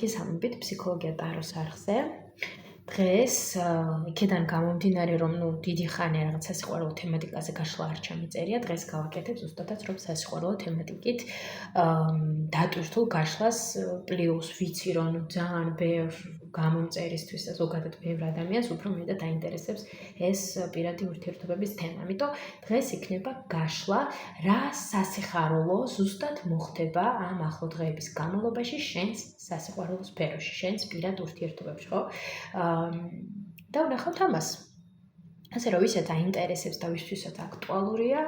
გესალმებით ფსიქოლოგია ტაროს არხზე. დღეს იქიდან გამომდინარე რომ დიდი ხანია რაღაც სასიყვარულო თემატიკაზე გაშლა არ ჩამიწერია, დღეს გავაკეთებ ზუსტადაც რომ სასიყვარულო თემატიკით დატვირთულ გაშლას პლუს ვიცი რომ ძალიან ბევრ გამომწერისთვის და ზოგადად ბევრ ადამიანს უფრო მეტად აინტერესებს ეს პირადი ურთიერთობების თემა. ამიტომ დღეს იქნება გაშლა რა სასიხარულო ზუსტად მოხდება ამ ახლო დღეების განმავლობაში შენს სასიყვარულო სფეროში, შენს პირად ურთიერთობებში, ხო? და ვნახავთ ამას. ასე რომ ვისაც აინტერესებს და ვისთვისაც აქტუალურია,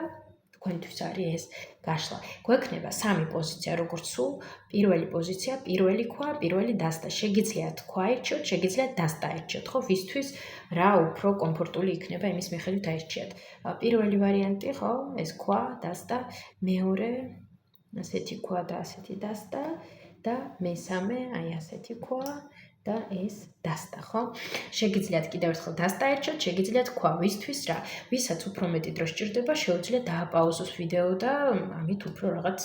თქვენთვის არის ეს გაშლა. გვექნება სამი პოზიცია, როგორც სულ, პირველი პოზიცია, პირველი ქვა, პირველი დასტა. შეგიძლიათ ქვა აირჩიოთ, შეგიძლიათ დასტა აირჩიოთ, ხო? ვისთვის რა უფრო კომფორტული იქნება იმის მიხედვით აირჩიათ. პირველი ვარიანტი, ხო? ეს ქვა, დასტა, მეორე ასეთი ქვა და ასეთი დასტა და მესამე აი ასეთი ქვა და ეს დასტა, ხო? შეგიძლიათ კიდევ ერთხელ დასტა აირჩიოთ, შეგიძლიათ ქვა, ვისთვის რა? ვისაც უფრო მეტი დრო სჭირდება, შეუძლიათ დააპაუზოს ვიდეო და ამით უფრო რაღაც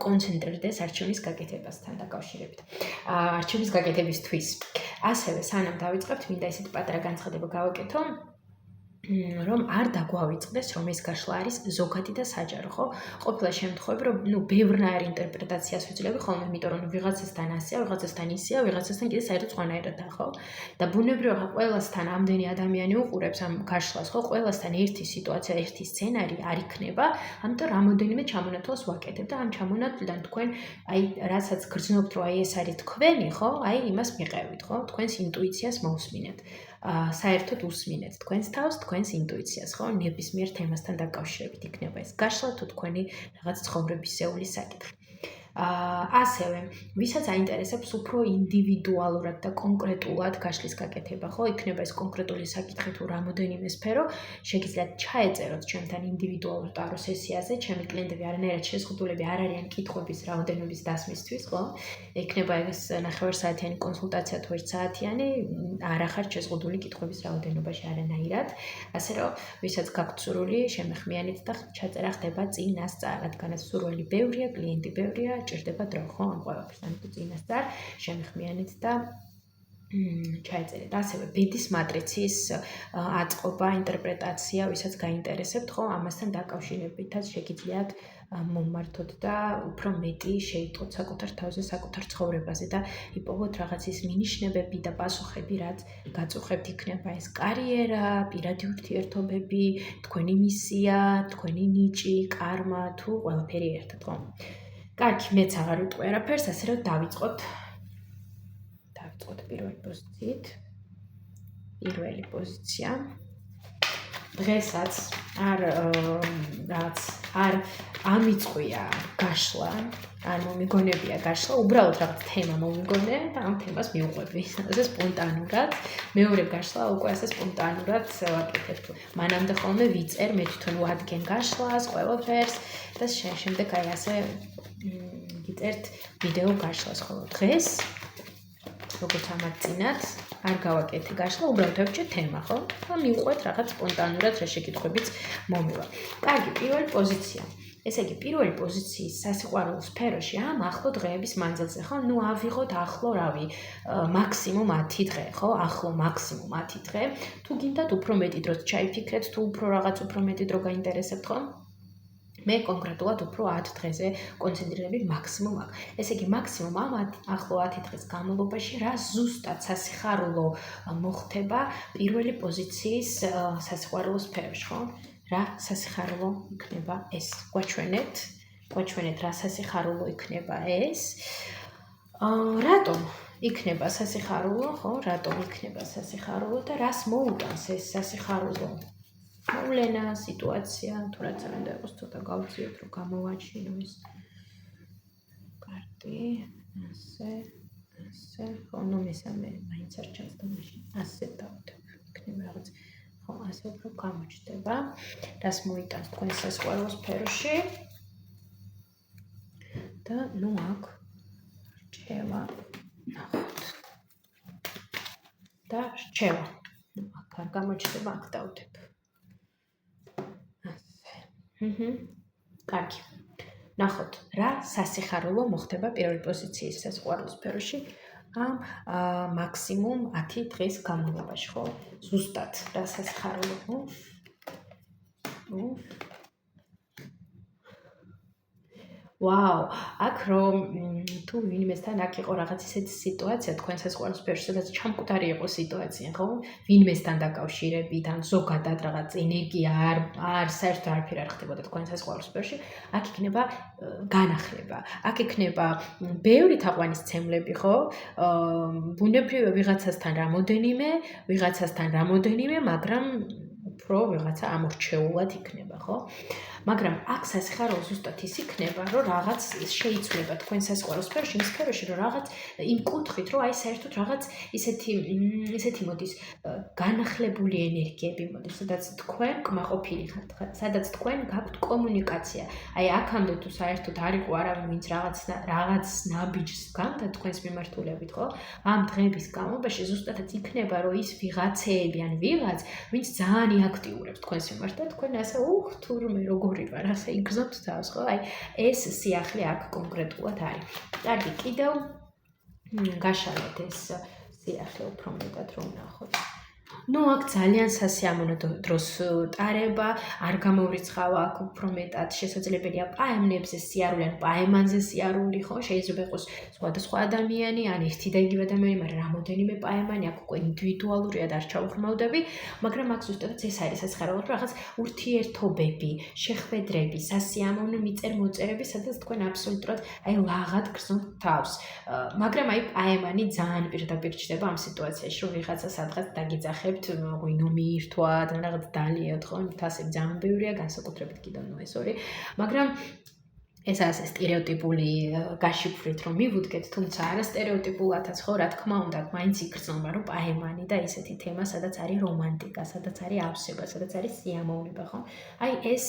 კონცენტრირდეს არჩევნის გაკეთებასთან დაკავშირებით. არჩევნის გაკეთებისთვის. ასევე სანამ დავიწყებთ, მინდა ისეთი პატარა განცხადება გავაკეთო, რომ არ დაგვავიწყდეს, რომ ეს გაშლა არის ზოგადი და საჯარო, ხო? ყოფილა შემთხვევები, რომ ბევრნაირ ინტერპრეტაციას ვიძლევი ხოლმე, იმიტომ რომ ვიღაცასთან ასეა, ვიღაცასთან ისეა, ვიღაცასთან კიდე საერთოდ სხვანაირადაა, ხო? და ბუნებრივად ყველასთან ამდენი ადამიანი უყურებს ამ გაშლას, ხო? ყველასთან ერთი სიტუაცია, ერთი სცენარი არ იქნება, ამიტომ რამოდენიმე ჩამონათვალს ვაკეთებ და ამ ჩამონათვლიდან თქვენ აი რასაც გრძნობთ, რომ აი ეს არის თქვენი, ხო? აი იმას მიყევით, ხო? თქვენს ინტუიციას მოусმინეთ. საერთოდ უსმინეთ თქვენს თავს, თქვენს ინტუიციას, ხო? ნებისმიერ თემასთან დაკავშირებით იქნება ეს გაშლა თუ თქვენი რაღაც ცხოვრებისეული საკითხი. ასევე, ვისაც აინტერესებს უფრო ინდივიდუალურად და კონკრეტულად გაშლის გაკეთება, ხო? იქნება ეს კონკრეტული საკითხი თუ რამოდენიმე სფერო, შეგიძლიათ ჩაეწეროთ ჩემთან ინდივიდუალურ ტარო სესიაზე, ჩემი კლიენტები არანაირად შეზღუდულები არ არიან კითხვების რაოდენობის დასმისთვის, ხო? იქნება ეს ნახევარსაათიანი კონსულტაცია თუ 1 საათიანი, არ ახარ შეზღუდული კითხვების რაოდენობაში არანაირად. ასე რომ, ვისაც გაქვთ სურვილი, შემეხმიანეთ და ჩაწერა ხდება წინასწარ, რადგანაც სურვილი ბევრია, კლიენტი ბევრია, ჭირდება დრო, ხო? ამ ყველაფერს, ამიტომ წინასწარ შემეხმიანეთ და ჩაეწერეთ. ასევე ბედის მატრიცის აწყობა, ინტერპრეტაცია, ვისაც გაინტერესებთ, ხო? ამასთან დაკავშირებითაც შეგიძლიათ მომმართოთ და უფრო მეტი შეიტყოთ საკუთარ თავზე, საკუთარ ცხოვრებაზე და იპოვოთ რაღაც ის მინიშნებები და პასუხები, რაც გაწუხებთ, იქნება ეს კარიერა, პირადი ურთიერთობები, თქვენი მისია, თქვენი ნიჭი, კარმა თუ ყველაფერი ერთად, ხო? კარგი, მეც აღარ ვიტყვი არაფერს, ასე რომ დავიწყოთ პირველი პოზიციით. პირველი პოზიცია. დღესაც არ ამიწყვია გაშლა, არ მომიგონებია გაშლა, უბრალოდ რაღაც თემა მომიგონე და ამ თემას მივყვები. ასე სპონტანურად, მეორე გაშლა უკვე ასე სპონტანურად ვაკეთებ. მანამდე ხოლმე ვიწერ, მე თვითონ ვადგენ გაშლას, ყველაფერს და შემდეგ აი ასე გიწერთ ვიდეო გაშლას, ხოლო დღეს როგორც ამარწინათ, არ გავაკეთე გაშლა, უბრალოდ ვეჭერ თემა, ხო? და მივყვეთ რაღაც სპონტანურად რა შეკითხვებიც მომივა. კარგი, პირველი პოზიცია. ესე იგი, პირველი პოზიციის სასიყვარულო სფეროში ამ ახლო დღეების მანძილზე, ხო? ნუ ავიღოთ ახლო, რავი, მაქსიმუმ 10 დღე, ხო? ახლო მაქსიმუმ 10 დღე. თუ გინდათ უფრო მეტი დროც ჩაიფიქრეთ, თუ უფრო მეტი დრო გაინტერესებთ, ხო? მე კონკრეტულად უფრო 10 დღეზე კონცენტრირებით მაქსიმუმ აქ. ესე იგი, მაქსიმუმ ამ ახლო 10 დღის განმავლობაში რა ზუსტად სასიხარულო მოხდება პირველი პოზიციის სასიყვარულო სფეროში, ხო? რა სასიხარულო იქნება ეს? გვაჩვენეთ რა სასიხარულო იქნება ეს? რატომ იქნება სასიხარულო, ხო? რატომ იქნება სასიხარულო და რას მოუტანს ეს სასიხარულო? მოვლენა, სიტუაცია, თუ რაც არ უნდა იყოს, ცოტა გავწიოთ, რომ გამოვაჩინო ეს კარტი, ასე, ხო, ნუ მესამე მაინც არ ჩანს და მაშინ ასე დავუთ. იქნება რაღაც, ხო, ასე უფრო გამოჩნდება, რას მოიტანს თქვენს სასიყვარულო სფეროში და ნუ აქ რჩევა, ნახოთ. და რჩევა. ნუ აქ არ გამოჩნდება, აქ დავდებ. კარგი. ნახოთ, რა სასიხარულო მოხდება პირველი პოზიციის სასიყვარულო სფეროში ამ მაქსიმუმ 10 დღის განმავლობაში, ხო? ზუსტად რა სასიხარულო. ვაუ, აქ რომ თუ ვინმესთან აქ იყო რაღაც ისეთი სიტუაცია თქვენ სასიყვარულო სფეროში, სადაც ჩამკვდარი იყო სიტუაცია, ხო? ვინმესთან დაკავშირებით, ან ზოგადად რაღაც ენერგია არ საერთოდ არაფერი არ ხდებოდა თქვენ სასიყვარულო სფეროში, აქ იქნება განახლება. აქ იქნება ბევრი თაყვანისცემლები, ხო? ბუნებრივია ვიღაცასთან რამოდენიმე, მაგრამ უფრო ვიღაცა ამორჩეულად იქნება, ხო? მაგრამ აქ სასიხარულო ზუსტად ის იქნება, რომ რაღაც შეიცვლება თქვენ სასიხარულო სფეროში, იმ სფეროში, რომ რაღაც იმ კუთხით, რომ აი საერთოდ რაღაც ისეთი მოდის განახლებული ენერგიები მოდის, სადაც თქვენ კმაყოფილი ხართ, სადაც თქვენ გაქვთ კომუნიკაცია. აი აქამდე თუ საერთოდ არ იყო არავინ, ვინც რაღაც ნაბიჯს გამდა თქვენს მიმართულებით, ხო? ამ დღების განმავლობაში ზუსტადაც იქნება, რომ ის ვიღაცეები ან ვიღაც, ვინც ძალიან აქტიურებს თქვენს მიმართ და თქვენ ასე თურმე როგორი ვარ, ასე იგრძნობთ თავს, ხო? აი ეს სიახლე აქ კონკრეტულად არის. კარგი, კიდევ გაშალეთ ეს სიახლე უფრო მეტად რომ ნახოთ. ნუ აქ ძალიან სასიამოვნო დროს ტარება, არ გამოვრიცხავ აქ უფრო მეტად შესაძლებელია პაემნებზე სიარული, ან პაემანზე სიარული, ხო? შეიძლება იყოს სხვადასხვა ადამიანი, ან ერთი და იგივე ადამიანი, მაგრამ რამოდენიმე პაემანი აქ უკვე ინდივიდუალურია და არ ჩავხმოვდები, მაგრამ აქ ზუსტადაც ეს არის სასიხარულო, რომ რაღაც ურთიერთობები, შეხვედრები, სასიამოვნო მიწერ-მოწერები, სადაც თქვენ აბსოლუტურად აი ლაღად გრძნობთ თავს. მაგრამ აი პაემანი ძალიან პირდაპირ ჩდება ამ სიტუაციაში, რომ ვიღაცა სადღაც დაგიძახებთ, ღვინო მიირთვა და რაღაც დალიოთ, ხო? თასები ძალიან ბევრია, განსაკუთრებით კიდევ ეს ორი, მაგრამ ეს ასე სტერეოტიპული გაშიფვრით რომ მივუდგეთ, თუმცა არა სტერეოტიპულათაც, ხო, რა თქმა უნდა, მაინც იგრძნობა, რომ პაემანი და ისეთი თემა, სადაც არის რომანტიკა, სადაც არის ავსება, სადაც არის სიამოვნება, ხო? აი ეს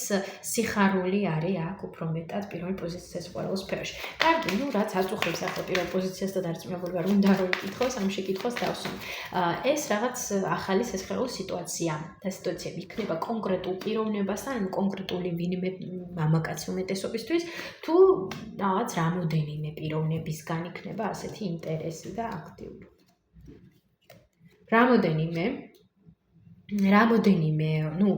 სიხარული არის აქ უფრო მეტად პირველი პოზიციის სასიყვარულო სფეროში. კარგი, ნუ რაც აწუხებს ახლა პირველ პოზიციას და დარწმუნებული ვარ, უნდა რომ იკითხოს, ამ შეკითხვას დავსვამ. ეს რაღაც ახალი სასიყვარულო სიტუაცია და სიტუაციები იქნება კონკრეტულ პიროვნებასთან, კონკრეტული ვინმე მამაკაცი უმეტესობისთვის, თუ რაღაც რამოდენიმე პიროვნებისგან იქნება ასეთი ინტერესი და აქტიური. რამოდენიმე, ნუ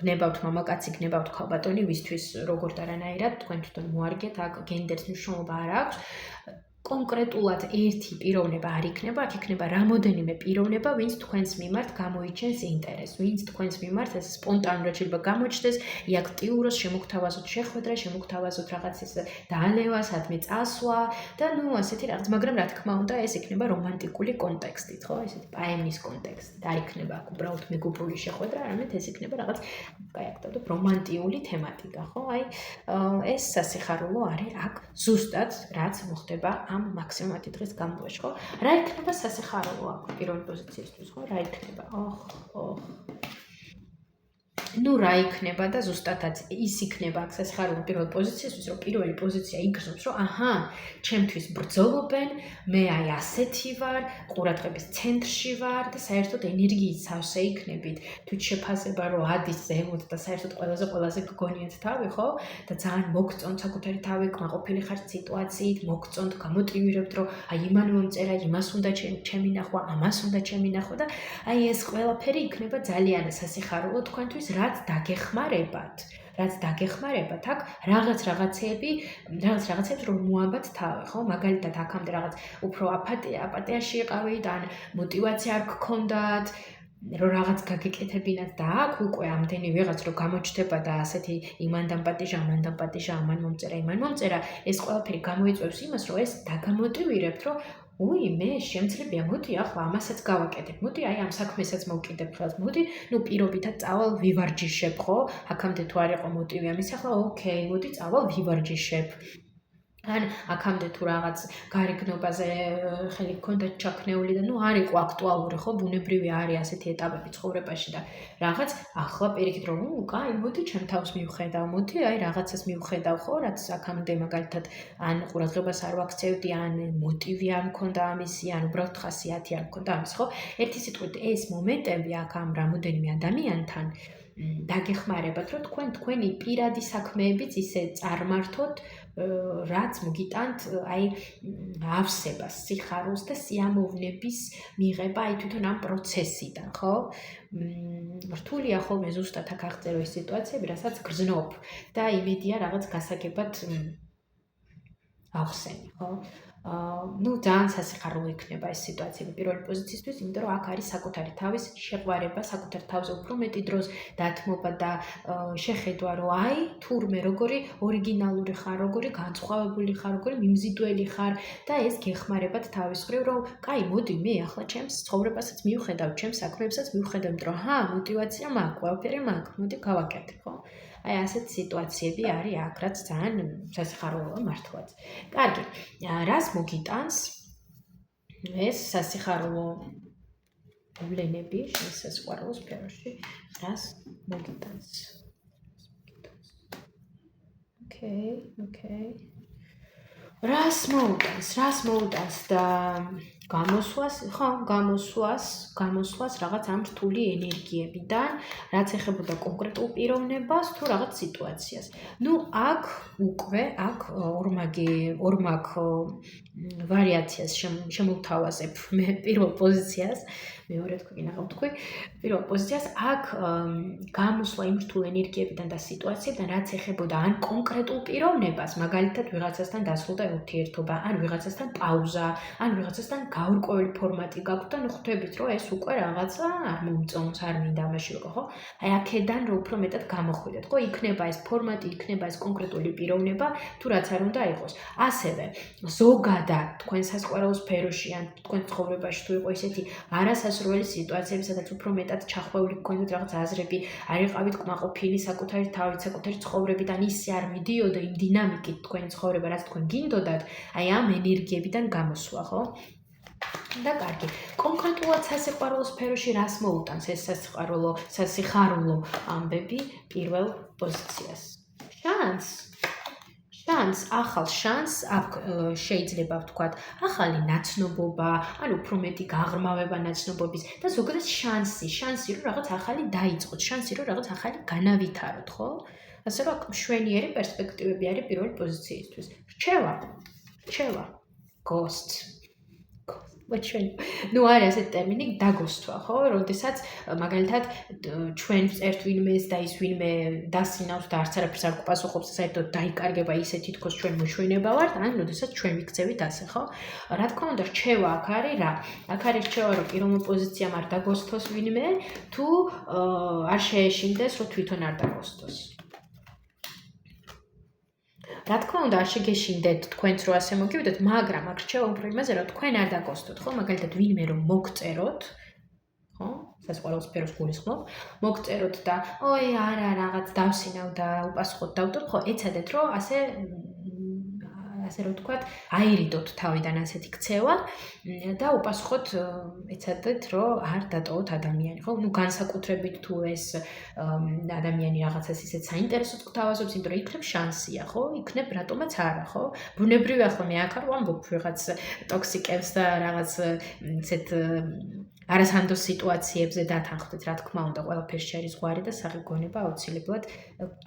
გნებავთ მამაკაცი, გნებავთ ქალბატონი, ვისთვის როგორ და რანაირად თქვენ თვითონ მოარგეთ, აქ გენდერს მნიშვნელობა არ აქვს. კონკრეტულად ერთი პიროვნება არ იქნება, აქ იქნება რამოდენიმე პიროვნება, ვინც თქვენს მიმართ გამოიჩენს ინტერესს, ვინც თქვენს მიმართ ეს სპონტანურად შეიძლება გამოჩნდეს, აქტიუროს, შემოგთავაზოთ შეხვედრა, შემოგთავაზოთ რაღაც ის დალევა, სადმე წასვლა და ნუ ასეთი რაღაც, მაგრამ რა თქმა უნდა, ეს იქნება რომანტიკული კონტექსტით, ხო? ესეთი პაემის კონტექსტით. არ იქნება აქ უბრალოდ მეგობრული შეხვედრა, არამედ ეს იქნება რაღაც, აი აქ დავდო რომანტიული თემატიკა, ხო? აი ეს სასიხარულო არის აქ ზუსტად რაც მოხდება ამ მაქსიმუმ 10 დღის განმავლობაში, ხო? რა იქნება სასიხარულო აქ პირველი პოზიციისთვის, ხო? რა იქნება? ნუ რა იქნება და ზუსტადაც ის იქნება აქ სასიხარულო პირველი პოზიციისთვის, რომ პირველი პოზიცია იგრძნობს, რომ აჰა, ჩემთვის ბრძოლობენ, მე აი ასეთი ვარ, ყურადღების ცენტრში ვარ და საერთოდ ენერგიის სავსე იქნებით, თვით შეფასება რომ ადის ზემოთ და საერთოდ ყველაზე გგონიათ თავი, ხო? და ძალიან მოგწონთ საკუთარი თავი, კმაყოფილი ხართ სიტუაციით, მოგწონთ, გამოტივირებთ, რომ აი იმან მომწერა, იმას უნდა ჩემი ნახვა, ამას უნდა ჩემი ნახვა და აი ეს ყველაფერი იქნება ძალიან სასიხარულო თქვენთვის, რაც დაგეხმარებათ, აქ რაღაცეებს რომ მოაბათ თავი, ხო? მაგალითად, აქამდე რაღაც უფრო აპათიაში იყავით, ან მოტივაცია არ გქონდათ, რომ რაღაც გაგეკეთებინათ და აქ უკვე ამდენი ვიღაც რომ გამოჩნდება და ასეთი იმანდან პატიჟა, ამან მომწერა, ეს ყველაფერი გამოიწვევს იმას, რომ ეს დაგამოტივირებთ, რომ მე შემიძლია, მოდი ახლა ამასაც გავაკეთებ, მოდი აი ამ საქმესაც მოვკიდებ ხელს, მოდი, ნუ პირობითად წავალ ვივარჯიშებ, ხო? აქამდე თუ არ იყო მოტივი ამის, ახლა ოკეი, მოდი წავალ ვივარჯიშებ. ან აქამდე თუ რაღაც გარეგნობაზე ხელი გქონდა ჩაქნეული და ნუ არ იყო აქტუალური, ხო? ბუნებრივი არის ასეთი ეტაპები ცხოვრებაში და რაღაც ახლა პირიქით რომ კაი, მოდი ჩემ თავს მივხედავ, მოდი აი რაღაცას მივხედავ, ხო? რაც აქამდე მაგალითად ან ყურადღებას არ ვაქცევდი, ან მოტივი არ მქონდა ამისი, ან უბრალოდ ხასიათი არ მქონდა ამის, ხო? ერთი სიტყვით ეს მომენტები აქ ამ რამოდენიმე ადამიანთან დაგეხმარებათ, რომ თქვენი პირადი საქმეებიც ისე წარმართოთ, რაც მოგიტანთ აი ავსებას, სიხარულს და სიამოვნების მიღება აი თვითონ ამ პროცესიდან, ხო? რთულია ხოლმე ზუსტად აქ აღწერო ეს სიტუაციები, რასაც გრძნობ და იმედია რაღაც გასაგებად ავხსენი, ხო? ძალიან სასიხარულო იქნება ეს სიტუაციები პირველი პოზიციისთვის, იმიტომ რომ აქ არის საკუთარი თავის შეყვარება, საკუთარ თავზე უფრო მეტი დროს დათმობა და შეხედვა, რომ აი თურმე როგორი ორიგინალური ხარ, როგორი განსხვავებული ხარ, როგორი მიმზიდველი ხარ და ეს გეხმარებათ თავის მხრივ, რომ კაი, მოდი მე ახლა ჩემს ცხოვრებასაც მივხედავ, ჩემს საქმეებსაც მივხედავ, რომ მოტივაცია მაქვს, ყველაფერი მაქვს, მოდი გავაკეთებ, ხო? აი ასეთ სიტუაციები არის აქ, რაც ძალიან სასიხარულოა მართლაც. კარგი, რას მოგიტანს ეს სასიხარულო მოვლენები შენ სასიყვარულო სფეროში? რას მოგიტანს? ოკეი. რას მოუტანს და გამოსვლას რაღაც ამ რთული ენერგიებიდან, რაც ეხებოდა კონკრეტულ პიროვნებას თუ რაღაც სიტუაციას. აქ უკვე ორმაგ ვარიაციას შემოვთავაზებ მე პირველ პოზიციას, მეორე თქვი ნახავ თქვი, პირველ პოზიციას აქ გამოსვლა იმ რთულ ენერგიებიდან და სიტუაციებიდან, რაც ეხებოდა ან კონკრეტულ პიროვნებას, მაგალითად ვიღაცასთან დასრულდა ურთიერთობა, ან ვიღაცასთან პაუზა, ან ვიღაცასთან გაურკვეველი ფორმატი გაქვს და ხვდებით, რომ ეს უკვე რაღაცა არ მომწონს, არ მინდა ამაში უკვე, ხო? აი აქედან რო უფრო მეტად გამოხვიდეთ, ხო? იქნება ეს ფორმატი, იქნება ეს კონკრეტული პიროვნება, თუ რაც არ უნდა იყოს. ასევე ზოგადად თქვენ სასიყვარულო სფეროში ან თქვენ ცხოვრებაში თუ იყო ისეთი არასასურველი სიტუაციები, სადაც უფრო მეტად ჩახვეული გქონდათ რაღაც აზრები, არ იყავით კმაყოფილი საკუთარი თავით, საკუთარი ცხოვრებით, ან ისე არ მიდიოდა იმ დინამიკით თქვენი ცხოვრება, რაც თქვენ გინდოდათ, აი ამ ენერგიებიდან გამოსვლა, ხო? და კარგი. კონკრეტულად სასიყვარულო სფეროში რას მოუტანს ეს სასიხარულო ამბები პირველ პოზიციას? ახალ შანსს, აქ შეიძლება ვთქვათ, ახალი ნაცნობობა, ან უფრო მეტი გაღრმავება ნაცნობობის და ზოგადად შანსი, რომ რაღაც ახალი დაიწყოთ, შანსი, რომ რაღაც ახალი განავითაროთ, ხო? ასე რომ აქ მშვენიერი პერსპექტივები არის პირველი პოზიციისთვის. რჩევა, ghost. არის ასეთი ტერმინი დაგოსტვა, ხო? როდესაც მაგალითად ჩვენ წერთ ვინმეს და ის ვინმე დასინავს და არც არაფერს არ გპასუხობს, საერთოდ დაიკარგება ისე თითქოს ჩვენ მოშვენება ვართ, ან როდესაც ჩვენ ვიქცევით ასე, ხო? რა თქმა უნდა, რჩევა აქ არის რა? აქ არის რჩევა, რომ პირველ პოზიციამ არ დაგოსტოს ვინმე, თუ არ შეეშინდეს, რომ თვითონ არ დაგოსტოს. რა თქმა უნდა, არ შეგეშინდეთ თქვენც რო ასე მოგივიდეთ, მაგრამ აქ რჩევა უფრო იმაზე, რომ თქვენ არ დაგოსტოთ, ხო? მაგალითად, ვინმე რომ მოგწეროთ, ხო? სასიყვარულო სფეროს გულისხმობ, მოგწეროთ და არა, რაღაც დავსინავ და უპასუხოთ დავტოთ, ხო? ეცადეთ, რომ ასე რომ ვთქვათ, აირიდოთ თავიდან ასეთი ქცევა და უპასუხოთ, ეცადეთ, რომ არ დატოვოთ ადამიანი, ხო? განსაკუთრებით თუ ეს ადამიანი რაღაცას ისეთ საინტერესოდ გთავაზობს, იმიტომ რომ იქნებ შანსია, ხო? იქნებ რატომაც არა, ხო? ბუნებრივია ხოლმე მე აქ არ ვამბობ რაღაც ტოქსიკებს და რაღაც ისეთ არასანდო სიტუაციებზე დათანხმდეთ, რა თქმა უნდა, ყველაფერს შერის ზღვარი და საღებგონება აუცილებლად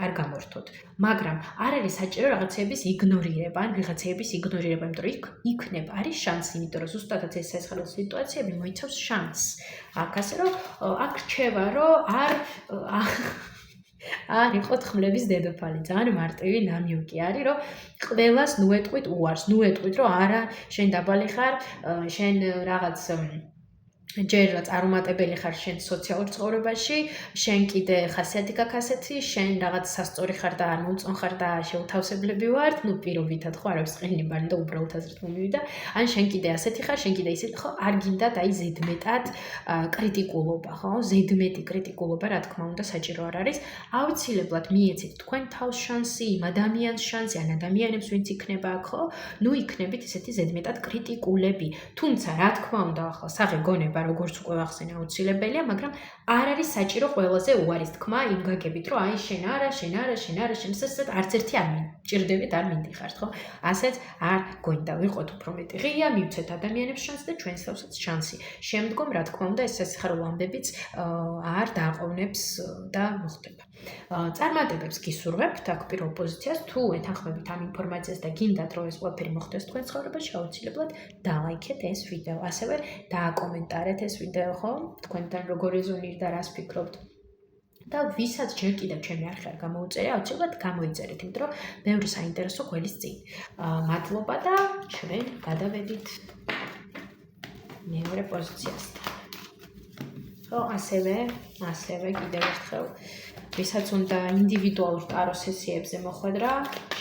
არ გამორთოთ. მაგრამ არ არის საჭირო რაღაცების იგნორირება, ან ვიღაცების იგნორირება, იმიტომ რომ იქნებ არის შანსი, იმიტომ რომ ზუსტადაც ეს სასიხარულო სიტუაციები მოიცავს შანსს. აქ ასე რომ აქ რჩევა, რომ არ იყოთ ხმლების დედოფალი, ძალიან მარტივი ნამიუკი არის, რომ ყველას ნუეტყვით უარს, ნუეტყვით, რომ არა, შენ დაბალი ხარ, შენ რაღაც ჯერ წარუმატებელი ხარ შენ სოციალურ ცხოვრებაში, შენ კიდე ხასიათი გაქვს ასეთი, შენ რაღაც სასწორი ხარ და არ მომწონ ხარ და შეუთავსებლები ვართ, პირობითად ხო არავის ყენებარ და უბრალოდ აზრით მომივიდა, ან შენ კიდე ასეთი ხარ, შენ კიდე ისეთი ხო, არ გინდათ აი ზედმეტად კრიტიკულობა, ხო? ზედმეტი კრიტიკულობა, რა თქმა უნდა, საჭირო არ არის. აუცილებლად მიეცით თქვენ თავს შანსი, იმ ადამიანს შანსი, ან ადამიანებს ვინც იქნება აქ, ხო? იქნებით ისეთი ზედმეტად კრიტიკულები. თუმცა, რა თქმა უნდა, ახლა საღე გონება როგორც უკვე ვახსენე, აუცილებელია, მაგრამ არ არის საჭირო ყველაზე უარის თქმა იმ გაგებით, რომ აი შენ არა, შენ სასად არც ერთი არ მინჭირდებით, არ მინდიხართ, ხო? ასეც არ გვინდა ვიყოთ უფრო მეტი ღია, მივცეთ ადამიანებს შანსი და ჩვენს თავსაც შანსი. შემდგომ, რა თქმა უნდა, ეს სასიხარულო ამბებიც არ დააყოვნებს და მოხდება. წარმატებებს გისურვებთ აქ პირველ პოზიციას, თუ ეთანხმებით ამ ინფორმაციას და გინდათ, რომ ეს ყველაფერი მოხდეს თქვენ ცხოვრებაში, აუცილებლად დალაიქეთ ეს ვიდეო. ასევე დააკომენტარეთ ეს ვიდეო, ხო? თქვენთან როგორ რეზონირდა, რას ფიქრობთ. და ვისაც ჯერ კიდევ ჩემი არხი არ გამოუწერია, აუცილებლად გამოიწერეთ, იმიტომ რომ ბევრი საინტერესო გველის წინ. მადლობა და ჩვენ გადავედით მეორე პოზიციასთან. ხო, ასევე კიდევ ერთხელ ვისაც უნდა ინდივიდუალურ ტარო სესიებზე მოხვედრა,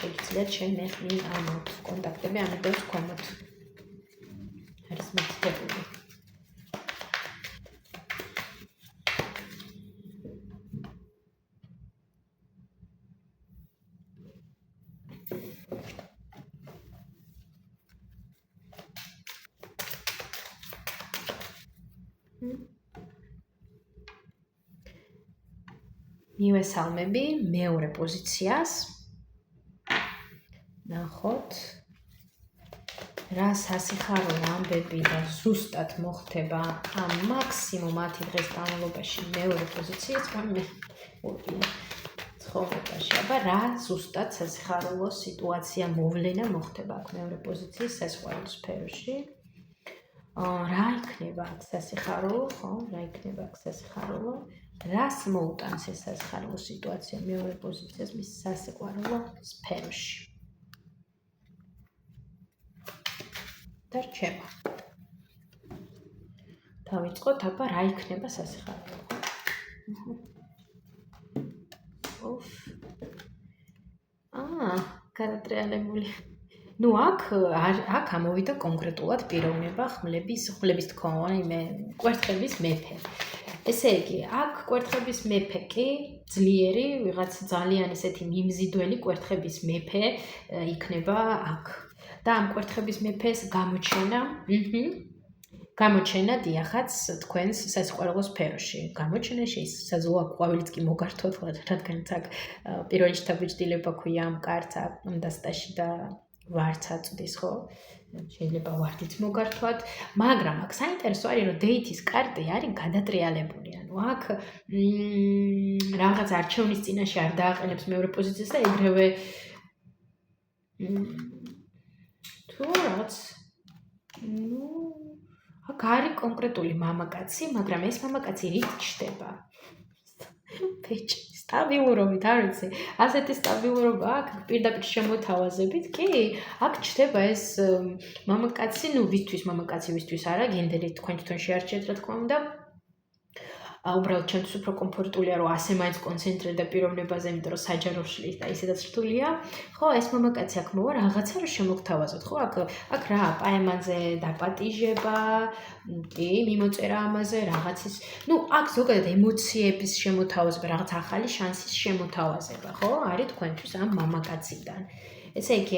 შეგიძლიათ შემეხნი ამოთ კონტაქტები ამ ვიდეოს ქვემოთ. არის მითითებული. მივესალმები მეორე პოზიციას. ნახოთ რა სასიხარულო ამბები და ზუსტად მოხდება ამ მაქსიმუმ 10 დღის განმავლობაში მეორე პოზიციის ცხოვრებაში. აბა რა ზუსტად სასიხარულო სიტუაცია მოვლენა მოხდება აქ მეორე პოზიციის სასიხარულო სფეროში. რა იქნება აქ სასიხარულო, ხო? რა იქნება აქ სასიხარულო? რას მოუტანს ეს სასიხარულო სიტუაცია მეორე პოზიციას მის სასიყვარულო სფეროში? და რჩება. დავიწყოთ, აბა რა იქნება სასიხარულო? გადატრიალებული. ნუ აქ ამოვიდა კონკრეტულად პიროვნება ხმლების თქმა, კვერთხების მეფე. ესე იგი, აქ კვერთხების მეფე კი ძლიერი, ვიღაც ძალიან ესეთი მიმზიდველი კვერთხების მეფე იქნება აქ. და ამ კვერთხების მეფეს გამოჩენა დიახაც თქვენს სასიყვარულო სფეროში. გამოჩენა შესაძლოა ყვავილიც კი მოგართოთ, რადგანაც აქ პირველი შთაბეჭდილება ქვია ამ კარტს დასტაში და ვარც აწვდის, ხო? შეიძლება ვარდიც მოგართვათ, მაგრამ აქ საინტერესო არის, რომ დეითის კარტი არის გადატრიალებული. ანუ აქ რაღაც არჩევნის წინაშე არ დააყენებს მეორე პოზიციას და ეგრევე თუ რაღაც აქ არის კონკრეტული მამაკაცი, მაგრამ ეს მამაკაცი რით ჩდება? ბეჭი, სტაბილურობით, არ ვიცი. ასეთი სტაბილურობა აქ პირდაპირ შემოთავაზებით, კი, აქ ჩდება ეს მამაკაცი, ვისთვის არა, გენდერი თქვენ თვითონ შეარჩიეთ, რა თქმა უნდა. უბრალოდ ჩემთვის უფრო კომფორტულია, რომ ასე მაინც კონცენტრირდა პიროვნებაზე, იმიტომ რომ საჯარო შლის და ისედაც რთულია. ხო, ეს მამაკაცი აქ მოვა რაღაცა რომ შემოგთავაზოთ, ხო? აქ რა, პაემანზე დაპატიჟება, კი, მიმოწერა ამაზე, რაღაცის, აქ ზოგადად ემოციების შემოთავაზება, რაღაც ახალი შანსის შემოთავაზება, ხო? არის თქვენთვის ამ მამაკაციდან. ესე იგი,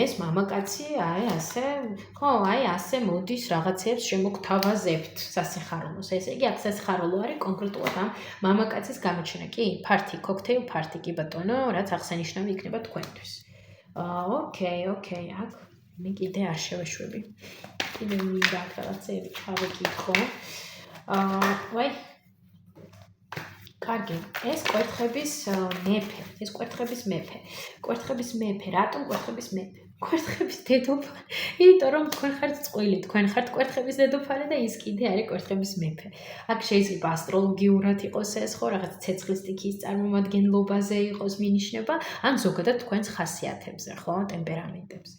ეს მამაკაცი ასე მოდის რაღაცებს შემოგთავაზებთ სასიხარულოს. ესე იგი, აქ სასიხარულო არის კონკრეტულად ამ მამაკაცის გამოჩენა, კი? ფართი, cocktail party, კი ბატონო, რაც აღსანიშნავი იქნება თქვენთვის. ოკეი, აქ მე კიდე არ შევეშვები. კიდე მინდა რაღაცეები ჩავეკითხო. კარგი, ეს კვერთხების მეფე, რატომ კვერთხების მეფე? კვერთხების დედოფალი, იმიტომ რომ თქვენ ხართ წყვილი, თქვენ ხართ კვერთხების დედოფალი და ის კიდე არის კვერთხების მეფე. აქ შეიძლება ასტროლოგიურად იყოს ეს, ხო, რაღაც ცეცხლის სტიქიის წარმომადგენლობაზე იყოს მინიშნება, ან ზოგადად თქვენს ხასიათებზე, ხო, ტემპერამენტებზე.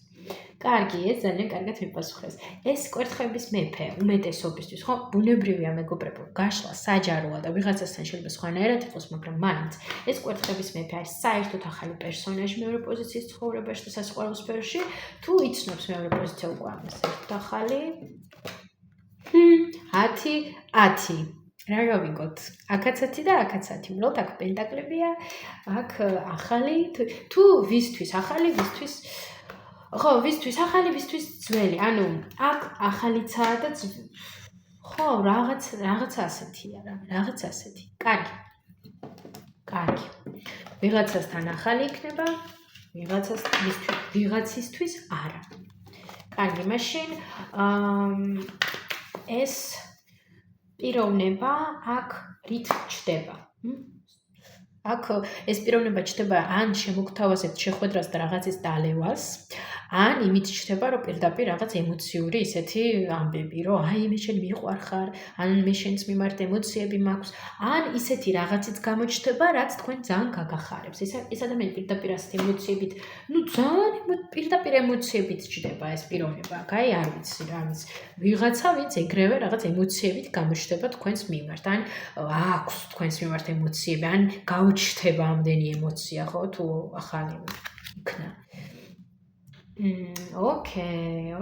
კარგი, ეს ძალიან კარგად მიპასუხეს. ეს კვერთხების მეფე უმეტესობისთვის, ხო, ბუნებრივია მეგობრებო, გაშლა საჯაროა და ვიღაცასთან შეიძლება სხვანაირად იყოს, მაგრამ მაინც ეს კვერთხების მეფე არის საერთოდ ახალი პერსონაჟი მეორე პოზიციის ცხოვრებაში და სასიყვარულო სფეროში, თუ იცნობს მეორე პოზიცია უკვე ამას ერთ ახალი 10. რა გავიგოთ? აქაც 10 და აქაც 10. უბრალოდ აქ პენტაკლებია, აქ ახალი, თუ ვისთვის ახალი, ვისთვის ხო, ვისთვის ახალი, ვისთვის ძველი. ანუ აქ ახალიცაა და ხო, რაღაც ასეთია რა, რაღაც ასეთი. კარგი. ვიღაცასთან ახალი იქნება, ვიღაცისთვის არა. კარგი, მაშინ ეს პიროვნება აქ რით ჩდება? აქ ეს პიროვნება ჩდება ან შემოგთავაზებთ შეხვედრას და რაღაცის დალევას, ან იმით ჩდება, რომ პირდაპირ რაღაც ემოციური ისეთი ამბები, რომ აი მე შენ მიყვარხარ, ან მე შენს მიმართ ემოციები მაქვს, ან ისეთი რაღაციც გამოჩნდება, რაც თქვენ ძალიან გაგახარებს. ეს ადამიანი პირდაპირ ასეთ ემოციებით, ძალიან პირდაპირ ემოციებით ჩდება ეს პიროვნება. აი არ ვიცი რა არის. ვიღაცა ვინც ეგრევე რაღაც ემოციებით გამოჩნდება თქვენს მიმართ, ან აქვს თქვენს მიმართ ემოციები, ან გაუჩნდება ამდენი ემოცია, ხო, თუ ახალი იქნა. Okay.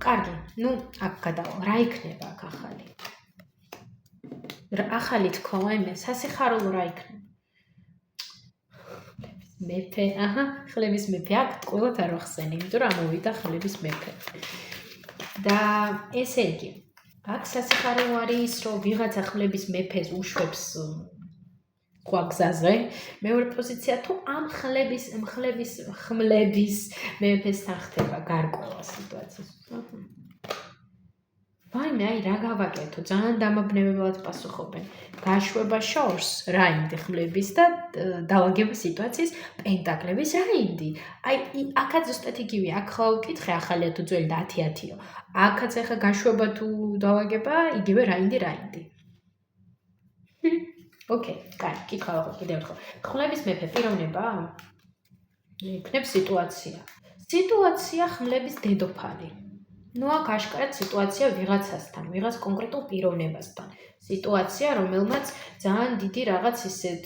კარგი, აქ გადავალ, რა იქნება აქ ახალი? ახალი თქო, მე სასიხარულო რა იქნება? მეფე, ხლების მეფე, აქ ყველათ არ ვახსენე, იმიტომ რომ ამოვიდა ხლების მეფე. და ესე იგი, აქ სასიხარულო არის, რომ ვიღაცა ხლების მეფეს უშვებს სხვა გზაზე, მეორე პოზიცია თუ ამ ხმლების მეფესთან ხდება გარკვევა სიტუაციის. ვაიმე, აი რა გავაკეთო, ძალიან დამაბნევებლად პასუხობენ. გაშვება შორს რაინდი ხმლების და დავაგება სიტუაციის პენტაკლების რაინდი. აი აქაც ზუსტად იგივე, აქ ხო ვკითხე ახალია თუ ძველი და 10-10-ო. აქაც ახლა გაშვება თუ დავაგება, იგივე რაინდი. Okay, კარგი, კითხვა ვაყო კიდევ ერთხელ. ხმლების მეფე პიროვნება? იქნeb სიტუაცია. სიტუაცია ხმლების დედოფალი. აქ აშკარად სიტუაცია ვიღაცასთან, ვიღაც კონკრეტულ პიროვნებასთან. სიტუაცია, რომელმაც ძალიან დიდი რაღაც ისეთ,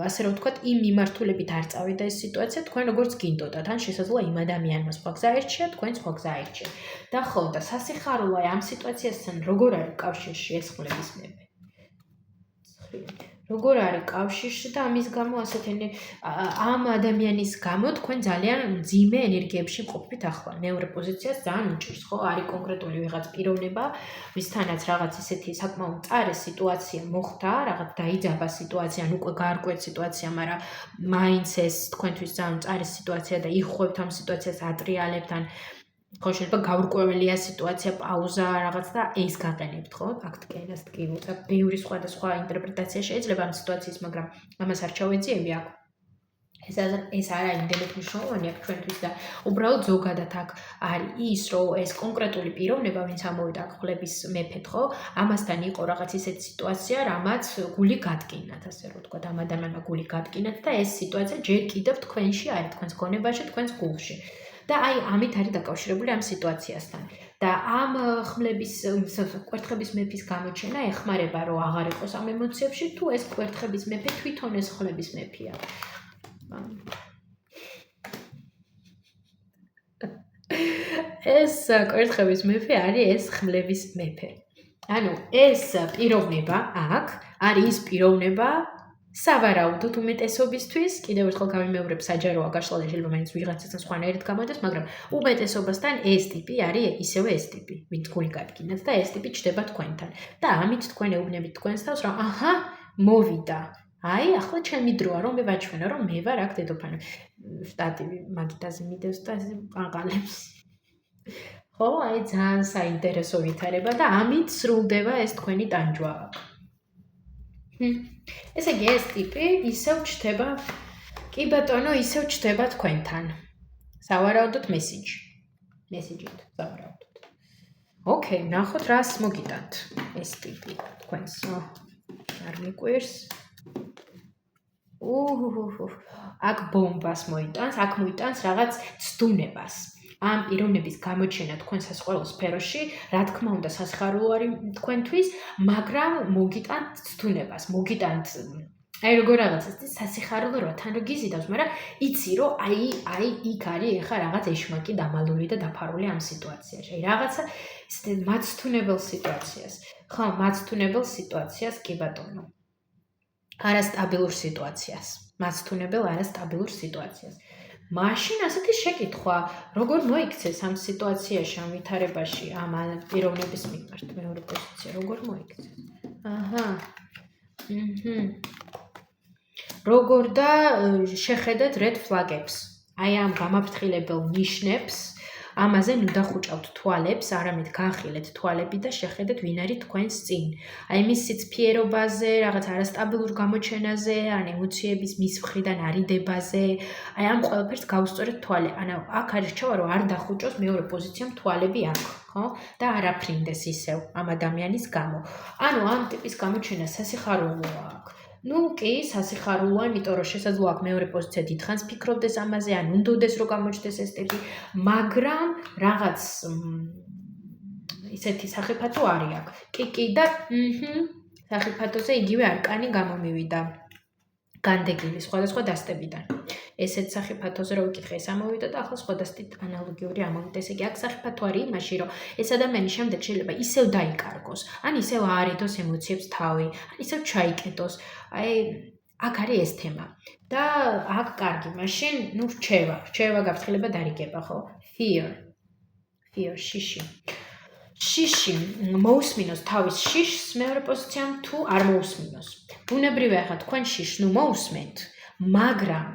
ასე რომ ვთქვათ, იმ მიმართულებით არ წავიდა ეს სიტუაცია, თქვენ როგორც გინდოდათ, ან შესაძლოა იმ ადამიანმა სხვა გზა ერჩია, თქვენ სხვა გზა ერჩიეთ. და ხო, და სასიხარულოა ამ სიტუაციასთან როგორ არის კავშირში ეს ხმლების მეფე? როგორ არის კავშირში და ამის გამო ასეთენი ამ ადამიანის გამო თქვენ ძალიან მძიმე ენერგიებში ყოფით ახლა. მეორე პოზიციას ძალიან უჭირს, ხო? არის კონკრეტული ვიღაც პიროვნება, ვისთანაც რაღაც ისეთი საკმაოდ მწარე სიტუაცია მოხდა, რაღაც დაიძაბა სიტუაცია, ან უკვე გაარკვევთ სიტუაცია, მაგრამ მაინც ეს თქვენთვის ძალიან მწარე სიტუაცია და იხუებთ ამ სიტუაციას, ატრიალებთ, ან ხო შეიძლება გაურკვეველია სიტუაცია, პაუზა რაღაც და ეს გაყენებთ, ხო? ფაქტკენას ტკივილს და ბევრი სხვადასხვა ინტერპრეტაცია შეიძლება ამ სიტუაციის, მაგრამ ამას არ ჩავეძიები აქ. ეს არა იმდენად მნიშვნელოვანი აქ ჩვენთვის და უბრალოდ ზოგადად აქ არის ის, რომ ეს კონკრეტული პიროვნება, ვინც ამოვიდა აქ ხმლების მეფედ, ხო? ამასთან იყო რაღაც ისეთი სიტუაცია, რამაც გული გადგინათ, ასე რომ ვთქვათ, ამ ადამიანმა გული გადგინათ და ეს სიტუაცია ჯერ კიდევ თქვენში არის, თქვენს გონებაში, თქვენს გულში. და აი ამით არის დაკავშირებული ამ სიტუაციასთან. და ამ ხმლების კვერთხების მეფის გამოჩენა ეხმარება, რომ აღარ იყოს ამ ემოციებში, თუ ეს კვერთხების მეფე თვითონ ეს ხმლების მეფეა. ეს კვერთხების მეფე არის ეს ხმლების მეფე. ანუ ეს პიროვნება აქ არის ის პიროვნება სავარაუდოდ უმეტესობისთვის, კიდევ ერთხელ გავიმეორებ, საჯაროა გაშლა და შეიძლება მაინც ვიღაცასთან სხვანაირად გამოდეს, მაგრამ უმეტესობასთან ეს ტიპი არის ისევე ეს ტიპი, ვინც გული გადგინათ და ეს ტიპი ჩდება თქვენთან. და ამით თქვენ ეუბნებით თქვენს თავს, რომ აჰა, მოვიდა. აი, ახლა ჩემი დროა, რომ მე ვაჩვენო, რომ მე ვარ აქ დედოფალი. შტატივი მაგიდაზე მიდევს და აყალებს. ხო, აი ძალიან საინტერესო ვითარება და ამით სრულდება ეს თქვენი ტანჯვა. ესე იგი ეს ტიპი ისევ ჩდება, კი ბატონო, ისევ ჩდება თქვენთან. სავარაუდოდ მესიჯით, სავარაუდოდ. ოკეი, ნახოთ რას მოგიტანთ ეს ტიპი თქვენს. არ მიყვირს. აქ ბომბას მოიტანს, აქ მოიტანს რაღაც ცდუნებას. ამ პიროვნების გამოჩენა თქვენ სასწავლო სფეროში, რა თქმა უნდა, სასიხარულო არის თქვენთვის, მაგრამ მოგიტანთ ცდუნებას, მოგიტანთ აი როგორ რაღაცას სასიხარულო რა თან რო გიზიდავს, მაგრამ იცი რომ აი იქ არის ეხა რაღაც ეშმაკი დამალული და დაფარული ამ სიტუაციაში. აი რაღაცა ისეთ მაცდუნებელ სიტუაციას. ხო, მაცდუნებელ სიტუაციას კი ბატონო. არასტაბილურ სიტუაციას. მაცდუნებელ არასტაბილურ სიტუაციას. მაშინ ასეთი შეკითხვა, როგორ მოიქცეს ამ სიტუაციაში, ამ ვითარებაში, ამ პიროვნების მიმართ მეორე პოზიცია, როგორ მოიქცეს? აჰა. როგორ და შეხედეთ red flag-ებს. აი ამ გამაფრთხილებელ ნიშნებს, ამაზე ნუ დახუჭავთ თვალებს, არამედ გაახილეთ თვალები და შეხედეთ ვინ არის თქვენს წინ. აი მის სიცფიერობაზე, რაღაც არასტაბილურ გამოჩენაზე, ან ემოციების მის მხრიდან არიდებაზე, აი ამ ყველაფერს გავუსწორეთ თვალი. ანუ აქ არის რჩევა, რომ არ დახუჭოს მეორე პოზიციამ თვალები აქ, ხო? და არ აფრინდეს ისევ ამ ადამიანის გამო. ანუ ამ ტიპის გამოჩენა სასიხარულოა აქ. ნუ კი, სასიხარულოა, იმიტომ რომ შესაძლოა აქ მეორე პოზიცია დიდხანს ფიქრობდეს ამაზე, ან უნდოდეს რომ გამოჩნდეს ეს ტიპი, მაგრამ რაღაც ისეთი სახიფათო არის აქ. კი და სახიფათოზე იგივე არკანი გამომივიდა. განდეგილი სხვადასხვა დასტებიდან. ესეთ სახიფათოზე რო ვიკითხე, ეს ამოვიდა და ახლა სხვადასხვა ანალოგიური ამოვიდა. ესე იგი, აქ სახიფათო არის იმაში, რომ ეს ადამიანი შემდეგ შეიძლება ისევ დაიკარგოს, ან ისევ აარიდოს ემოციებს თავი, ან ისევ ჩაიკეტოს. აი, აქ არის ეს თემა. და აქ კარგი, მაშინ, ნუ რჩევა გაფრთხილება დარიგება, ხო? Fear, შიში. შიში მოусმინოს თავის შიშს მეორე პოზიციამ თუ არ მოусმინოს. ბუნებრივია ახლა თქვენ შიშს ნუ მოусმენთ, მაგრამ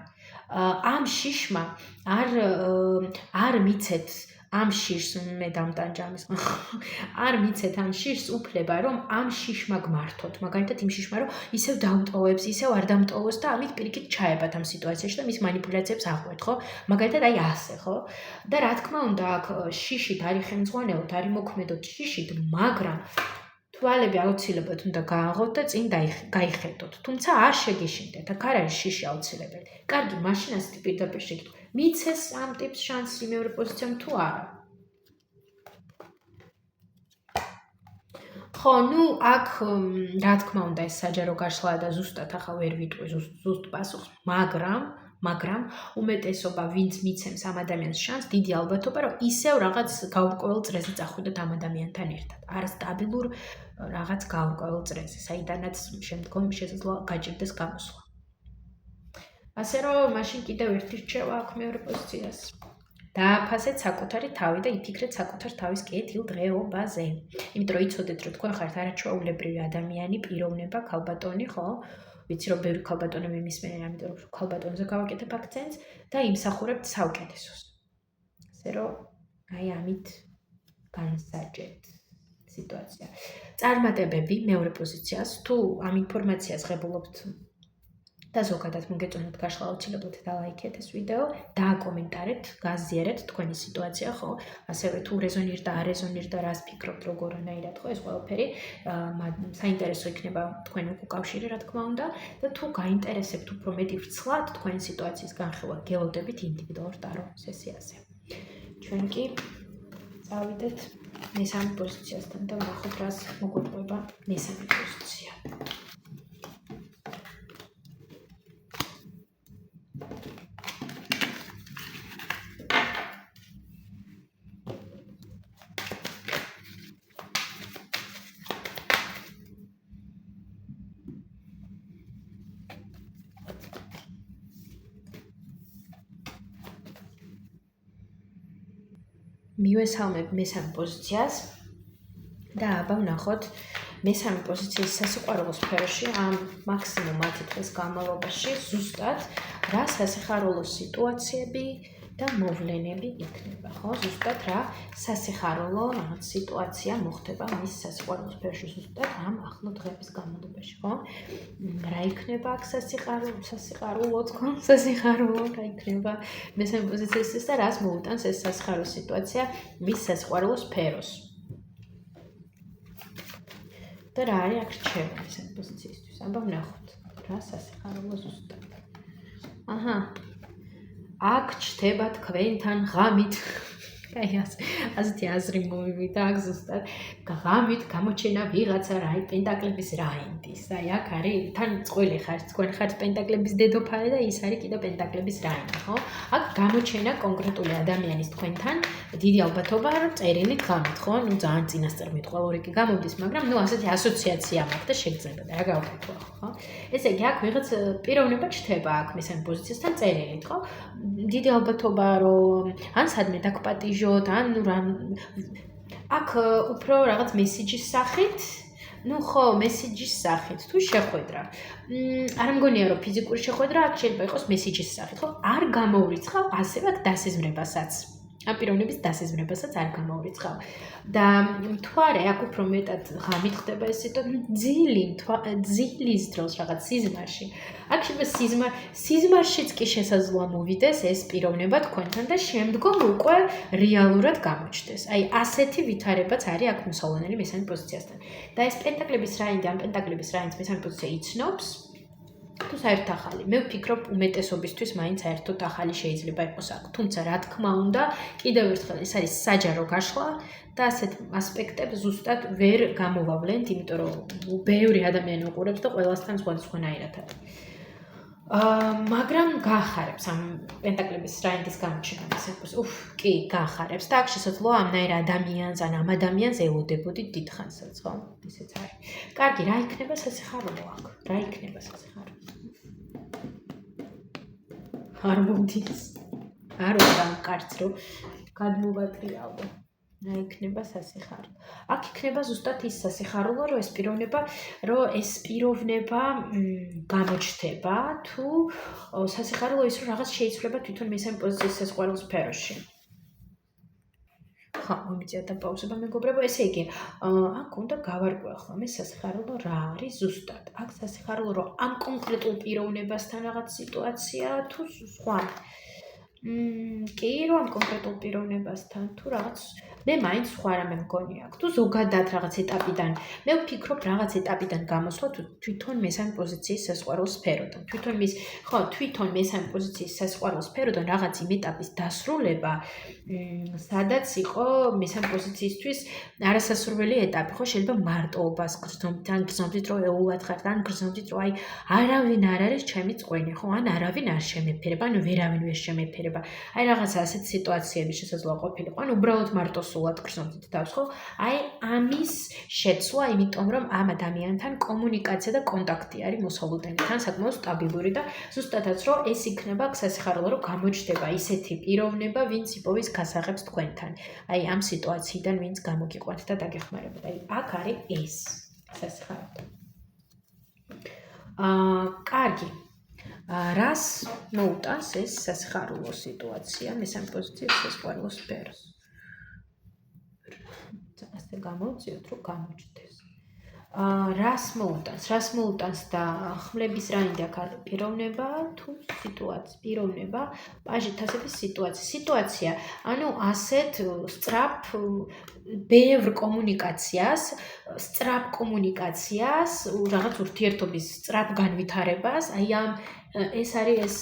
ამ შიშმა არ მიცეთ ამ შიშს მე დამტანჯა ამის არ მიცეთ ამ შიშს უფლება რომ ამ შიშმა გმართოთ მაგალითად იმ შიშმა რომ ისევ დავტოვებს ისევ არ დამტოვოს და ამით პირიქით ჩაებათ ამ სიტუაციაში და მის манипуляციებს აღვეთ ხო მაგალითად აი ასე ხო და რა თქმა უნდა აქ შიშით არის ხელმძღვანელოთ არის მოქმედოთ შიშით მაგრამ თვალები აუცილებლად უნდა გააღოთ და წინ გაიხედოთ. თუმცა არ შეგიშინდეთ, აქ არ არის შიში აუცილებელი. კარგი, მაშინ ასეთი პირდაპირ შეკითხვა. მიცეს ამ ტიპს შანსი მეორე პოზიციამ თუ არა? ხო, ნუ აქ რა თქმა უნდა ეს საჯარო გაშლაა და ზუსტად ახლა ვერ ვიტყვი ზუსტ პასუხს, მაგრამ უმეტესობა ვინც მიცემს ამ ადამიანს შანსს, დიდი ალბათობა რომ ისევ რაღაც გაურკვეველ წრეზე წახვიდეთ ამ ადამიანთან ერთად. არასტაბილურ რაღაც გაურკვეველ წრეზე, საიდანაც შემდგომ შესაძლოა გაჭირდეს გამოსვლა. ასე რომ მაშინ კიდევ ერთი რჩევა აქვს მეორე პოზიციას. დააფასეთ საკუთარი თავი და იფიქრეთ საკუთარ თავის კეთილ დღეობაზე. იმიტომ რომ იცოდეთ რომ თქვენ ხართ არაჩვეულებრივი ადამიანი, პიროვნება, ქალბატონი, ხო? ვიცი რომ ბევრი ქალბატონები მისმენენ, ამიტომ რომ ქალბატონზე გავაკეთებ აქცენტს და იმსახურებთ საუკეთესოს. ასე რომ აი ამით განსაჯეთ სიტუაცია. წარმატებები მეორე პოზიციას თუ ამ ინფორმაციას ღებულობთ და ზოგადად მოგეწონათ გაშლა აუცილებლად დალაიქეთ ეს ვიდეო, დააკომენტარეთ, გაზიარეთ თქვენი სიტუაცია, ხო? ასევე თუ რეზონირდა, არ რეზონირდა, რას ფიქრობთ, როგორნაირად, ხო, ეს ყველაფერი საინტერესო იქნება თქვენი უკავშირი, რა თქმა უნდა, და თუ გაინტერესებთ უფრო მეტი ვრცლად თქვენი სიტუაციის განხილვა, გელოდებით ინდივიდუალურ ტარო სესიაზე. ჩვენ კი წავიდეთ მესამე პოზიციასთან და ვნახოთ, რას მოგვეტყობა მესამე პოზიცია. მივესალმებ მესამე პოზიციას და აბა ვნახოთ მესამე პოზიციის სასიყვარულო სფეროში ამ მაქსიმუმ 10 დღის განმავლობაში ზუსტად რა სასიხარულო სიტუაციები და მოვლენები იქნება, ხო? ზუსტად რა სასიხარულო რაღაც სიტუაცია მოხდება მის სასიყვარულო სფეროში ზუსტად ამ ახლო დღების განმავლობაში, ხო? რა იქნება აქ სასიხარულო თქო, სასიხარულო რა იქნება მესამე პოზიციისთვის და რას მოუტანს ეს სასიხარულო სიტუაცია მის სასიყვარულო სფეროს. და რა არის აქ რჩევა მესამე პოზიციისთვის? აბა ვნახოთ რა სასიხარულო ზუსტად. აჰა აქ ჩდება თქვენთან ღამით აი ასეთი აზრი მოვივიდა აქ ზუსტად ღამით გამოჩენა ვიღაცა რაი პენტაკლების რაინდის აი აქ არის თან წყვილი ხარ თქვენ ხართ პენტაკლების დედოფალი და ის არის კიდე პენტაკლების რაინდი ხო აქ გამოჩენა კონკრეტული ადამიანის თქვენთან დიდი ალბათობა რომ წერილით ღამით ხო ნუ ძალიან წინასწარ მithყვა ორი კი გამოვდის მაგრამ ნუ ასეთი ასოციაცია მაქვს და შეგძლებოდა რა გავაკეთო ხო ესე იგი აქ ვიღაც პიროვნება ჩდება აქ მესამე პოზიციასთან წერილით ხო დიდი ალბათობა რომ ან სადმე დაგპატიჟოთ ან ნუ რა აქ უფრო რაღაც მესიჯის სახით ну ხო მესიჯის სახით თუ შეხვედრა არ მგონია რომ ფიზიკური შეხვედრა აქ შეიძლება იყოს მესიჯის სახით ხო არ გამოვრიცხავ ასევე აქ დასიზმრებასაც ამ პიროვნების დასიზმრებასაც არ გამოვრიცხავ და მთვარე აქ უფრო მეტად ღამით ხდება ეს სიტუაცია ძილის დროს რაღაც სიზმარში აქ შეიძლება სიზმარშიც კი შესაძლოა მოვიდეს ეს პიროვნება თქვენთან და შემდგომ უკვე რეალურად გამოჩნდეს აი ასეთი ვითარებაც არის აქ მოსავლენელი მესამე პოზიციასთან და ეს პენტაკლების რაინდი ამ პენტაკლების რაინდის მესამე პოზიცია იცნობს თუ საერთოდ ახალი მე ვფიქრობ უმეტესობისთვის მაინც საერთოდ ახალი შეიძლება იყოს აქ თუმცა რა თქმა უნდა კიდევ ერთხელ ეს არის საჯარო გაშლა და ასეთ ასპექტებს ზუსტად ვერ გამოვავლენთ იმიტომ რომ ბევრი ადამიანი უყურებს და ყველასთან სხვადასხვანაირად არის მაგრამ გაახარებს ამ პენტაკლების რაინდის გამოჩენა მესამე კი გაახარებს და აქ შესაძლოა ამნაირ ადამიანს ან ამ ადამიანს ელოდებოდით დიდხანსაც ხო ისეც არის კარგი რა იქნება სასიხარულო აქ რა იქნება სასიხარულო არ მომდის არ ვარ კარც რომ გადმოვატრიალო რა იქნება სასიხარულო აქ იქნება ზუსტად ის სასიხარულო რომ ეს პიროვნება გამოჩნდება თუ სასიხარულო ის რომ რაღაც შეიძლება თვითონ მესამე პოზიციის სასიყვარულო სფეროში ხა მომიწია და პაუზება მეგობრებო ესე იგი აქ უნდა გავარკვევ ახლა მე სასიხარულო რა არის ზუსტად აქ სასიხარულო რომ ამ კონკრეტულ პიროვნებასთან რაღაც სიტუაცია თუ სხვა კი რომ ამ კონკრეტულ პიროვნებასთან თუ რაღაც მე მაინც სხვა რამე მგონი აქვს თუ ზოგადად რაღაც ეტაპიდან მე ვფიქრობ რაღაც ეტაპიდან გამოსვლა თვითონ მესამე პოზიციის სასიყვარულო სფეროდან თვითონ მესამე პოზიციის სასიყვარულო სფეროდან რაღაც იმ ეტაპის დასრულება სადაც იყო მესამე პოზიციისთვის არასასურველი ეტაპი ხო შეიძლება მარტოობას გრძნობთ ან გრძნობთ რომ ეულად ხართ ან გრძნობთ რომ აი არავინ არ არის ჩემი წყვენი ხო ან არავინ არ შემეფერება ან ვერავინ ვერ შემეფერება აი რაღაცა ასეთ სიტუაციები შესაძლოა ყოფილიყო ან უბრალოდ მარტო სულად გრძნობთ თავს ხო აი ამის შეცვლა იმიტომ რომ ამ ადამიანთან კომუნიკაცია და კონტაქტი არის მოსალოდნელთან საკმაოდ სტაბილური და ზუსტადაც რომ ეს იქნება სასიხარულო რომ გამოჩნდება ისეთი პიროვნება ვინც იპოვის გასაღებს თქვენთან აი ამ სიტუაციიდან ვინც გამოგიყვანთ და დაგეხმარებათ აი აქ არის ეს სასიხარულო კარგი რას მოუტანს ეს სასიხარულო სიტუაცია მესამე პოზიციის სასიყვარულო სფეროს ასე გამოვწიოთ რომ გამოჩნდეს რას მოუტანს და ხმლების რაინდი აქ არის პიროვნება თუ სიტუაცია პიროვნება პაჟით ასეთი სიტუაცია ანუ ასეთ სწრაფ ბევრ კომუნიკაციას რაღაც ურთიერთობის სწრაფ განვითარებას აი ეს არის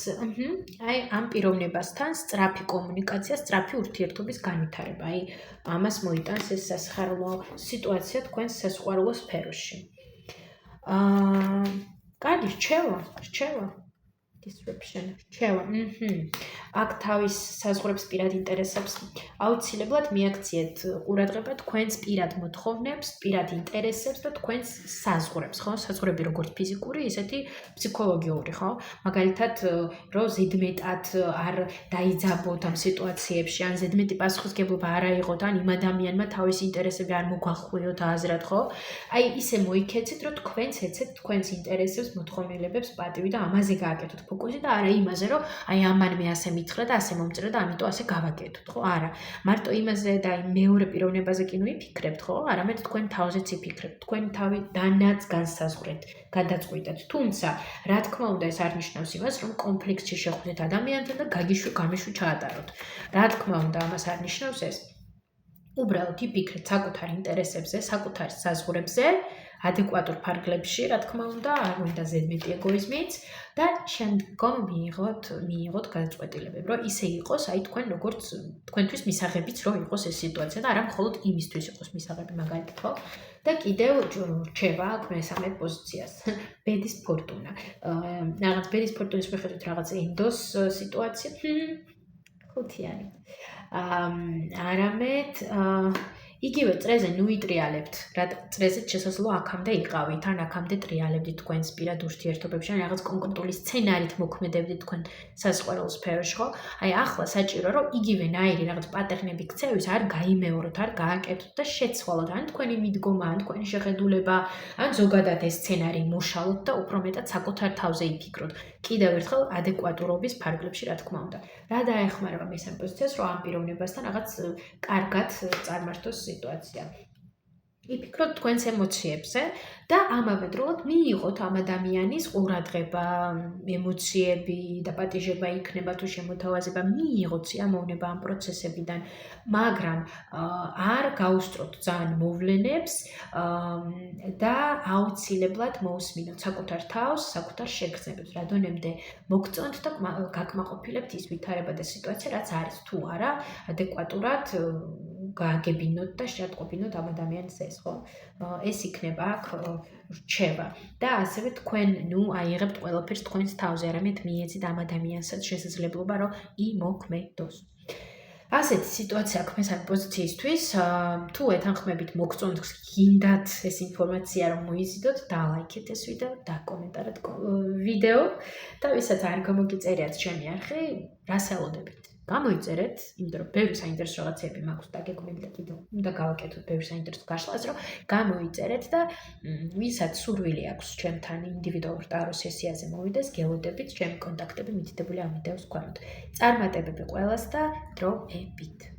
აი ამ პიროვნებასთან სწრაფი კომუნიკაცია, სწრაფი ურთიერთობის განვითარება. აი ამას მოიტანს ეს სასიხარულო სიტუაცია თქვენს სასიყვარულო სფეროში. კარგი, რჩევა. Description. რჩევა. აქ თავის საზღვრებს პირად ინტერესებს აუცილებლად მიაქციეთ ყურადღება თქვენს პირად მოთხოვნებს, პირად ინტერესებს და თქვენს საზღვრებს, ხო? საზღვრები როგორც ფიზიკური, ისეთი ფსიქოლოგიური, ხო? მაგალითად, რომ ზედმეტად არ დაიძაბოთ ამ სიტუაციებში, ან ზედმეტი პასუხისგებლობა არ აიღოთ, ან იმ ადამიანმა თავის ინტერესები არ მოგვახყვიოთ აზრად, ხო? აი ისე მოიქეცეთ, რომ თქვენც ეცეთ თქვენს ინტერესებს, მოთხოვნილებებს პატივი და ამაზე გააკეთოთ ფოკუსი და არა იმაზე, რომ აი ამან მე ასე მითხრა და ასე მომწერა და ამიტომ ასე გავაკეთოთ, ხო? არა. მარტო იმაზე და აი მეორე პიროვნებაზე კი ნუ იფიქრებთ, ხო? არამედ თქვენ თავზეც იფიქრებთ, თქვენ თავიდანაც განსაზღვრეთ, გადაწყვიტეთ. თუმცა, რა თქმა უნდა, ეს არ ნიშნავს იმას, რომ კონფლიქტში შეხვდეთ ადამიანთან და გამიშვი ჩაატაროთ. რა თქმა უნდა, ამას არ ნიშნავს ეს. უბრალოდ იფიქრეთ საკუთარ ინტერესებზე, საკუთარ საზღვრებზე, ადეკვატურ ფარგლებში, რა თქმა უნდა, არ გვინდა ზედმეტი ეგოიზმიც და შემდგომ მიიღოთ გადაწყვეტილებები, რომ ისე იყოს, აი თქვენ როგორც თქვენთვის მისაღებიც რომ იყოს ეს სიტუაცია და არა მხოლოდ იმისთვის იყოს მისაღები, მაგალითად, ხო? და კიდევ რჩება აქ მესამე პოზიციას. ბედის ფორტუნა. რაღაც ბედის ფორტუნის მიხედვით რაღაც ენდოს სიტუაცია. ხუთიანი. არამედ იგივე წრეზე ნუ იტრიალებთ, რა წრეზეც შესაძლოა აქამდე იყავით, ან აქამდე ტრიალებდით თქვენს პირად ურთიერთობებში, ან რაღაც კონკრეტული სცენარით მოქმედებდით თქვენ საზღვაო სფეროში, ხო? აი ახლა საჭირო რომ იგივენაირი რაღაც პატერნები ქცევის არ გაიმეოროთ, არ გააკეთოთ და შეცვალოთ, ან თქვენი მიდგომა, ან თქვენი შეხედულება, ან ზოგადად ეს სცენარი მოშალოთ და უფრო მეტად საკუთარ თავზე იფიქროთ. კიდევ ერთხელ ადეკვატურობის ფარგლებში, რა თქმა უნდა. რა დაეხმარება მესამე პოზიციას, რომ ამ პიროვნებასთან რაღაც კარგად წარმართოს სიტუაცია. იფიქროთ თქვენს ემოციებზე და ამავე დროულად მიიღოთ ამ ადამიანის ყურადღება, ემოციები და პატიჟება იქნება თუ შემოთავაზება, მიიღოთ სიამოვნება ამ პროცესებიდან, მაგრამ არ გაუსწროთ ძალიან მოვლენებს და აუცილებლად მოусმინოთ საკუთარ თავს, საკუთარ შეგრძნებებს, რა დონემდე მოგწონთ და გაკმაყოფილებთ ის ვითარება და სიტუაცია, რაც არის თუ არა ადეკვატურად გააგებინოთ და შეატყობინოთ ამ ადამიანის ეს, ხო? ეს იქნება აქ რჩება. და ასევე თქვენ, აიღებთ ყველაფერს თქვენს თავზე, არამედ მიეცით ამ ადამიანსაც შესაძლებლობა, რომ იმოქმედოს. ასეთი სიტუაცია აქვს მესამე პოზიციისთვის, თუ ეთანხმებით მოგწონთ, გინდათ ეს ინფორმაცია რომ მოიზიდოთ, დალაიქეთ ეს ვიდეო, დაკომენტარეთ ვიდეო და ვისაც არ გამოგიწერიათ ჩემი არხი, რას ელოდებით? გამოიწერეთ, იმიტომ რომ ბევრი საინტერესო რაღაცები მაქვს დაგეგმილი და კიდევ უნდა გავაკეთოთ ბევრი საინტერესო გაშლას, რომ გამოიწერეთ და ვისაც სურვილი აქვს ჩემთან ინდივიდუალურ ტარო სესიაზე მოვიდეს, გელოდებით, ჩემი კონტაქტები მითითებული ამ ვიდეოს ქვემოთ. წარმატებები ყველას და დროებით.